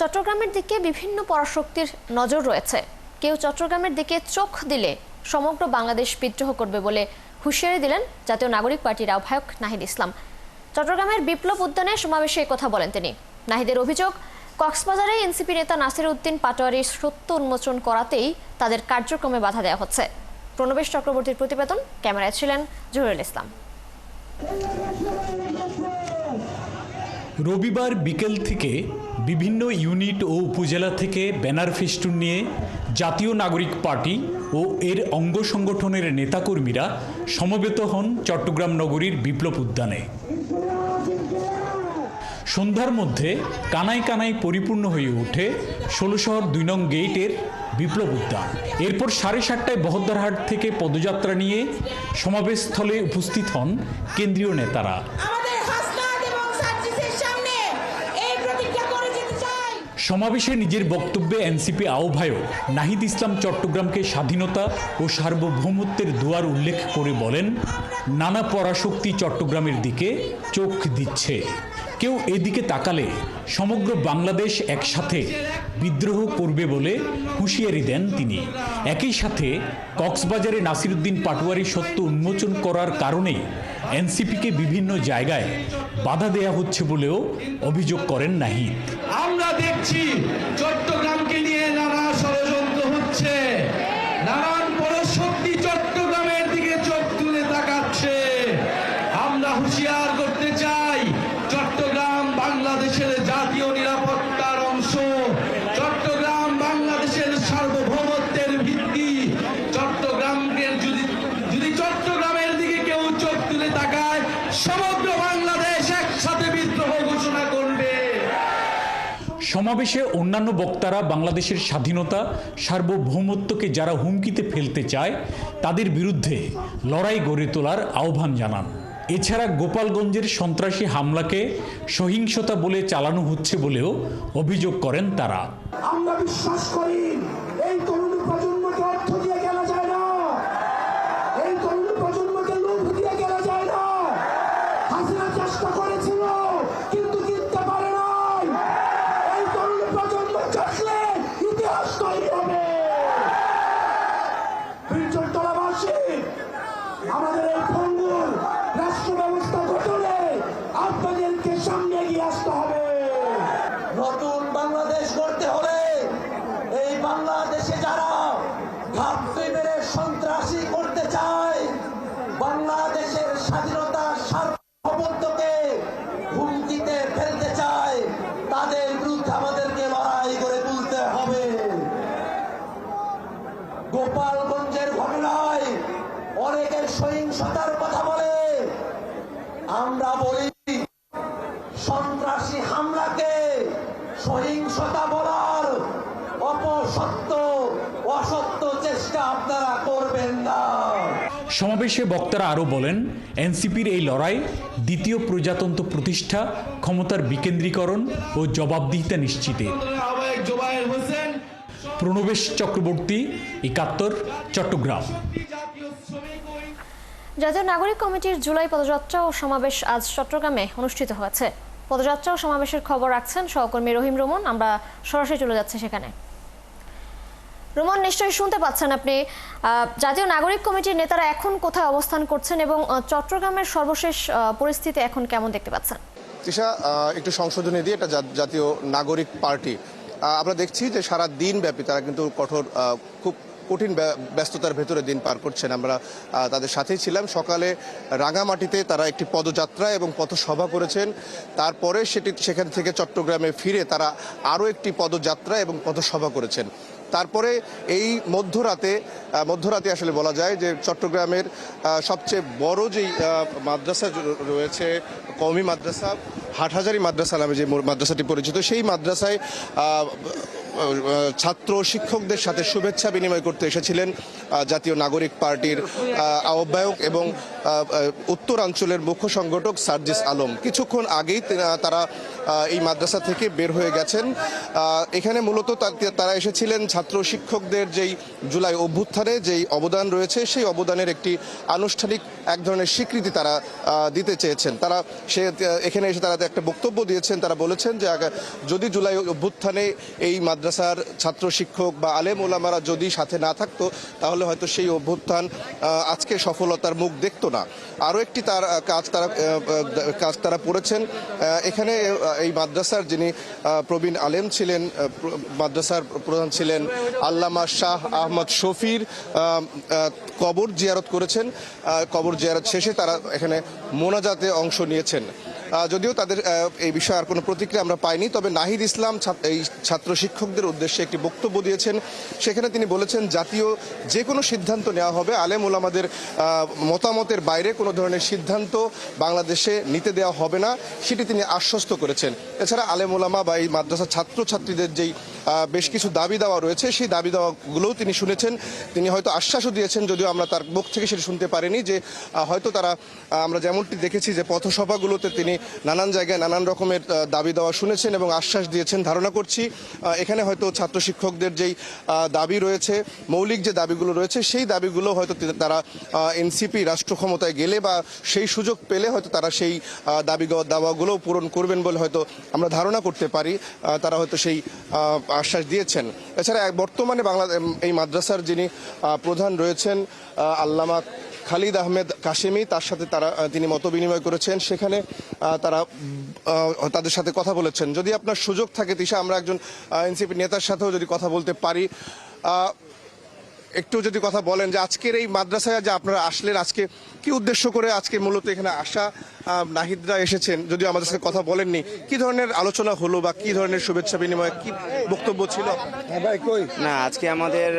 চট্টগ্রামের দিকে বিভিন্ন পরাশক্তির নজর রয়েছে। কেউ চট্টগ্রামের দিকে চোখ দিলে সমগ্র বাংলাদেশ বিদ্রোহ করবে বলে হুঁশিয়ারি দিলেন জাতীয় নাগরিক পার্টির আহ্বায়ক নাহিদ ইসলাম। চট্টগ্রামের বিপ্লব উদ্যানে সমাবেশে কথা বলেন তিনি। নাহিদের অভিযোগ, কক্সবাজারে এনসিপি নেতা নাসির উদ্দিন পাটোয়ারির সত্য উন্মোচন করাতেই তাদের কার্যক্রমে বাধা দেওয়া হচ্ছে। প্রণবেশ চক্রবর্তীর প্রতিবেদন, ক্যামেরায় ছিলেন জহিরুল ইসলাম। রবিবার বিকেল থেকে বিভিন্ন ইউনিট ও উপজেলা থেকে ব্যানার ফেস্টুন নিয়ে জাতীয় নাগরিক পার্টি ও এর অঙ্গ সংগঠনের নেতাকর্মীরা সমবেত হন চট্টগ্রাম নগরীর বিপ্লব উদ্যানে। সন্ধ্যার মধ্যে কানায় কানায় পরিপূর্ণ হয়ে ওঠে ১৬ শহর ২ নং গেইটের বিপ্লব উদ্যান। এরপর ৭:৩০টায় বহদ্দারহাট থেকে পদযাত্রা নিয়ে সমাবেশস্থলে উপস্থিত হন কেন্দ্রীয় নেতারা। সমাবেশে নিজের বক্তব্যে এনসিপি আহ্বায়ক নাহিদ ইসলাম চট্টগ্রামকে স্বাধীনতা ও সার্বভৌমত্বের দুয়ার উল্লেখ করে বলেন, নানা পরাশক্তি চট্টগ্রামের দিকে চোখ দিচ্ছে। কেউ এদিকে তাকালে সমগ্র বাংলাদেশ একসাথে বিদ্রোহ করবে বলে হুঁশিয়ারি দেন তিনি। একই সাথে কক্সবাজারে নাসির উদ্দিন পাটোয়ারি সত্য উন্মোচন করার কারণেই এনসিপিকে বিভিন্ন জায়গায় বাধা দেয়া হচ্ছে বলেও অভিযোগ করেন নাহিদ। আমরা দেখছি চট্টগ্রামকে নিয়ে নানা ষড়যন্ত্র হচ্ছে, নানান পরাশক্তি চট্টগ্রামের দিকে চোখ তুলে তাকাচ্ছে। আমরা হুঁশিয়ার করতে চাই, চট্টগ্রাম বাংলাদেশের জাতীয় নিরাপত্তার অংশ, চট্টগ্রাম বাংলাদেশের সার্বভৌমত্বের ভিত্তি। চট্টগ্রামকে যদি চট্টগ্রামের দিকে কেউ চোখ তুলে তাকায়, সমগ্র বাংলাদেশ একসাথে বিদ্রোহ ঘোষণা করবে। সমাবেশে অন্যান্য বক্তারা বাংলাদেশের স্বাধীনতা সার্বভৌমত্বকে যারা হুমকিতে ফেলতে চায় তাদের বিরুদ্ধে লড়াই গড়ে তোলার আহ্বান জানান। এছাড়া গোপালগঞ্জের সন্ত্রাসী হামলাকে সহিংসতা বলে চালানো হচ্ছে বলেও অভিযোগ করেন তারা। আমরা বিশ্বাস করি এই তরুণ প্রজন্মকে অর্থ দিয়ে গেলা যায় না, এই তরুণ প্রজন্মকে লোভ দিয়ে গেলা যায় না। হাসিনা চেষ্টা করেছিল কিন্তু জিততে পারে নাই। এই তরুণ প্রজন্ম জিতলে ইতিহাস তৈরি হবে। বীরচট্টলাবাসী, আমাদের এই ভঙ্গুর রাষ্ট্র ব্যবস্থা গঠনে আপনাদেরকে সামনে এগিয়ে আসতে হবে। নতুন বাংলাদেশ গড়তে হলে এই বাংলাদেশে যারা ঘাপটি মেরে সন্ত্রাসী করতে চায়, বাংলাদেশের স্বাধীনতা সার্বভৌমত্বকে হুমকিতে ফেলতে চায়, তাদের বিরুদ্ধে আমাদেরকে লড়াই করে তুলতে হবে। গোপালগঞ্জের ঘটনায় অনেকের সহিংসতার কথা বলে, আমরা বলি সন্ত্রাসী হামলাকে সহিংসতা বলার অপসত্য অসত্য চেষ্টা আপনারা করবেন না। সমাবেশে বক্তারা আরও বলেন, এনসিপির এই লড়াই দ্বিতীয় প্রজাতন্ত্র প্রতিষ্ঠা, ক্ষমতার বিকেন্দ্রীকরণ ও জবাবদিহিতা নিশ্চিতে। প্রণবেশ চক্রবর্তী, ৭১, চট্টগ্রাম। জাতীয় নাগরিক কমিটির জুলাই পদযাত্রা ও সমাবেশ আজ চট্টগ্রামে অনুষ্ঠিত হয়েছে। পদযাত্রা ও সমাবেশের খবর রাখছেন সহকর্মী রহিম রোমন। আমরা সরাসরি চলে যাচ্ছি সেখানে। রোমন, নিশ্চয়ই শুনতে পাচ্ছেন আপনি। জাতীয় নাগরিক কমিটির নেতারা এখন কোথায় অবস্থান করছেন এবং চট্টগ্রামের সর্বশেষ পরিস্থিতি এখন কেমন দেখতে পাচ্ছেন? তৃষা, একটু সংশোধনী দিয়ে এটা জাতীয় নাগরিক পার্টি আমরা দেখছি যে সারা দিন ব্যাপী তারা কিন্তু খুব কঠিন ব্যস্ততার ভেতরে দিন পার করছেন। আমরা তাদের সাথেই ছিলাম। সকালে রাঙামাটিতে তারা একটি পদযাত্রা এবং পথসভা করেছেন। তারপরে সেখান থেকে চট্টগ্রামে ফিরে তারা আরও একটি পদযাত্রা এবং পথসভা করেছেন। তারপরে এই মধ্যরাতে আসলে বলা যায় যে চট্টগ্রামের সবচেয়ে বড় যেই মাদ্রাসা রয়েছে, কওমি মাদ্রাসা, হাটহাজারী মাদ্রাসা নামে যে মাদ্রাসাটি পরিচিত, সেই মাদ্রাসায় ছাত্র শিক্ষকদের সাথে শুভেচ্ছা বিনিময় করতে এসেছিলেন জাতীয় নাগরিক পার্টির আহ্বায়ক এবং উত্তরাঞ্চলের মুখ্য সংগঠক সার্জিস আলম। কিছুক্ষণ আগেই তারা এই মাদ্রাসা থেকে বের হয়ে গেছেন। এখানে মূলত তারা এসেছিলেন ছাত্র শিক্ষকদের যেই জুলাই অভ্যুত্থানে যেই অবদান রয়েছে সেই অবদানের একটি আনুষ্ঠানিক এক ধরনের স্বীকৃতি তারা দিতে চেয়েছেন। তারা এখানে এসে তারা একটা বক্তব্য দিয়েছেন। তারা বলেছেন যে যদি জুলাই অভ্যুত্থানে এই মাদ্রাসার ছাত্র শিক্ষক বা আলেম ওলামারা যদি সাথে না থাকতো তাহলে হয়তো সেই অভ্যুত্থান আজকে সফলতার মুখ দেখতো না। আরও একটি কাজ তারা পড়েছেন। এখানে এই মাদ্রাসার যিনি প্রবীণ আলেম ছিলেন, মাদ্রাসার প্রধান ছিলেন আল্লামা শাহ আহমদ শফির কবর জিয়ারত করেছেন। কবর জিয়ারত শেষে তারা এখানে মোনাজাতে অংশ নিয়েছেন। যদিও তাদের এই বিষয়ে আর কোনো প্রতিক্রিয়া আমরা পাইনি, তবে নাহিদ ইসলাম এই ছাত্র শিক্ষকদের উদ্দেশ্যে একটি বক্তব্য দিয়েছেন। সেখানে তিনি বলেছেন জাতীয় যে কোনো সিদ্ধান্ত নেওয়া হবে, আলেম ওলামাদের মতামতের বাইরে কোনো ধরনের সিদ্ধান্ত বাংলাদেশে নিতে দেওয়া হবে না, সেটি তিনি আশ্বস্ত করেছেন। এছাড়া আলেম ওলামা বা এই মাদ্রাসা ছাত্রছাত্রীদের যেই বেশ কিছু দাবি দেওয়া রয়েছে সেই দাবি দেওয়াগুলোও তিনি শুনেছেন। তিনি হয়তো আশ্বাসও দিয়েছেন, যদিও আমরা তার মুখ থেকে সেটা শুনতে পারিনি, যে হয়তো তারা আমরা যেমনটি দেখেছি যে পথসভাগুলোতে তিনি নানান জায়গায় নানান রকমের দাবি দেওয়া শুনেছেন এবং আশ্বাস দিয়েছেন। ধারণা করছি এখানে হয়তো ছাত্র শিক্ষকদের যেই দাবি রয়েছে, মৌলিক যে দাবিগুলো রয়েছে সেই দাবিগুলো হয়তো তারা এনসিপি রাষ্ট্র ক্ষমতায় গেলে বা সেই সুযোগ পেলে হয়তো তারা সেই দাওয়াগুলো পূরণ করবেন বলে হয়তো আমরা ধারণা করতে পারি। তারা হয়তো সেই আশ্বাস দিয়েছেন। এছাড়া বর্তমানে এই মাদ্রাসার যিনি প্রধান রয়েছেন আল্লামা খালিদ আহমেদ কাশেমি, তার সাথে তিনি মত বিনিময় করেছেন। সেখানে তারা তাদের সাথে কথা বলেছেন। যদি আপনার সুযোগ থাকে তিশা, আমরা একজন এনসিপি নেতার সাথেও যদি কথা বলতে পারি, একটু যদি কথা বলেন যে আজকের এই মাদ্রাসায় যে আপনারা আসলেন, আজকে কি উদ্দেশ্য করে আজকে মূলত এখানে আসা? নাহিদরা এসেছেন, যদিও আমাদের সাথে কথা বলেননি। কি ধরনের আলোচনা হলো বা কি ধরনের শুভেচ্ছা বিনিময়, কি বক্তব্য ছিল? না, আজকে আমাদের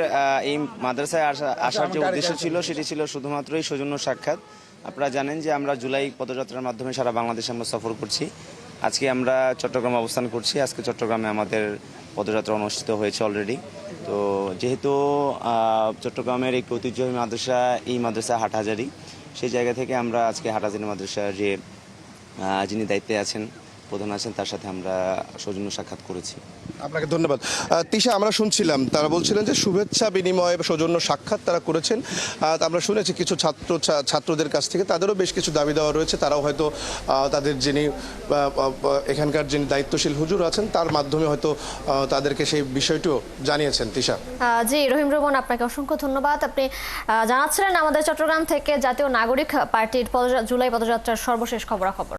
এই মাদ্রাসায় আসার যে উদ্দেশ্য ছিল সেটি ছিল শুধুমাত্রই সৌজন্য সাক্ষাৎ। আপনারা জানেন যে আমরা জুলাই পদযাত্রার মাধ্যমে সারা বাংলাদেশে আমরা সফর করছি। আজকে আমরা চট্টগ্রামে অবস্থান করছি। আজকে চট্টগ্রামে আমাদের পদযাত্রা অনুষ্ঠিত হয়েছে অলরেডি। তো যেহেতু চট্টগ্রামের একটি ঐতিহ্যবাহী মাদ্রাসা এই মাদ্রাসা হাটহাজারী, সেই জায়গা থেকে আমরা আজকে হাটহাজারী মাদ্রাসার যে যিনি দায়িত্বে আছেন, প্রধান আছেন, তার সাথে আমরা সৌজন্য সাক্ষাৎ করেছি। আপনাকে ধন্যবাদ। তিশা, আমরা শুনছিলাম তারা বলছিলেন যে শুভেচ্ছা বিনিময় সৌজন্য সাক্ষাৎ তারা করেছেন। আমরা শুনেছি কিছু ছাত্রদের কাছ থেকে তাদেরও বেশ কিছু দাবি দেওয়া রয়েছে। তারাও হয়তো তাদের যিনি এখানকার যিনি দায়িত্বশীল হুজুর আছেন তার মাধ্যমে হয়তো তাদেরকে সেই বিষয়টিও জানিয়েছেন। তিশা জি, রহিম রোমন, আপনাকে অসংখ্য ধন্যবাদ। আপনি জানাচ্ছিলেন আমাদের চট্টগ্রাম থেকে জাতীয় নাগরিক পার্টির জুলাই পদযাত্রার সর্বশেষ খবরাখবর।